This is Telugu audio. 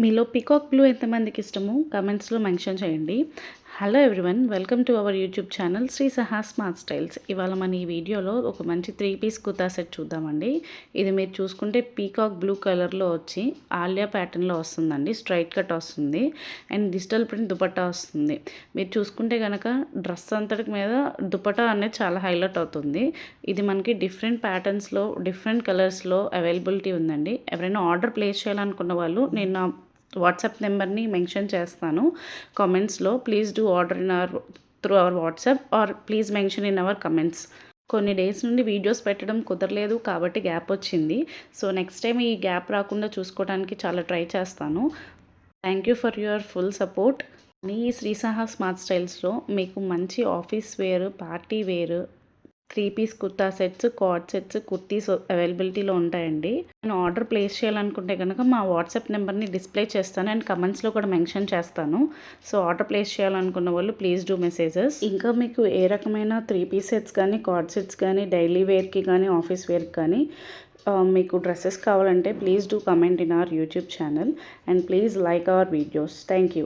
మీలో పీకాక్ బ్లూ ఎంతమందికి ఇష్టమో కమెంట్స్లో మెన్షన్ చేయండి. Hello everyone, welcome to our YouTube channel Shri Saha smart styles. ఇవాళ మన ఈ వీడియోలో ఒక మంచి 3 పీస్ కుర్తా సెట్ చూద్దామండి. ఇది మీరు చూసుకుంటే పీకాక్ బ్లూ కలర్లో వచ్చి ఆలియా ప్యాటర్న్లో వస్తుందండి. స్ట్రైట్ కట్ వస్తుంది అండ్ డిజిటల్ ప్రింట్ దుపట్టా వస్తుంది. మీరు చూసుకుంటే కనుక డ్రెస్ అంతటి మీద దుపట్టా అనేది చాలా హైలైట్ అవుతుంది. ఇది మనకి డిఫరెంట్ ప్యాటర్న్స్లో డిఫరెంట్ కలర్స్లో అవైలబిలిటీ ఉందండి. ఎవరైనా ఆర్డర్ ప్లేస్ చేయాలనుకున్న వాళ్ళు నేను నా వాట్సాప్ నెంబర్ని మెన్షన్ చేస్తాను కామెంట్స్లో. Please do order in our through our WhatsApp or please mention in our comments. కొన్ని డేస్ నుండి వీడియోస్ పెట్టడం కుదరలేదు కాబట్టి గ్యాప్ వచ్చింది. సో నెక్స్ట్ టైం ఈ గ్యాప్ రాకుండా చూసుకోవడానికి చాలా ట్రై చేస్తాను. Thank you for your full support. ఈ శ్రీ సహా స్మార్ట్ స్టైల్స్లో మీకు మంచి office wear, party wear, 3 piece kurta sets, coord sets, kurtis అవైలబిలిటీలో ఉంటాయండి. నేను ఆర్డర్ ప్లేస్ చేయాలనుకుంటే కనుక మా వాట్సాప్ నెంబర్ని డిస్ప్లే చేస్తాను అండ్ కమెంట్స్లో కూడా మెన్షన్ చేస్తాను. సో ఆర్డర్ ప్లేస్ చేయాలనుకున్న వాళ్ళు ప్లీజ్ డూ మెసేజెస్. ఇంకా మీకు ఏ రకమైన 3 పీస్ సెట్స్ కానీ, కార్డ్ సెట్స్ కానీ, డైలీ వేర్కి కానీ, ఆఫీస్ వేర్కి కానీ మీకు డ్రెస్సెస్ కావాలంటే please do comment in our YouTube channel and please like our videos. Thank you.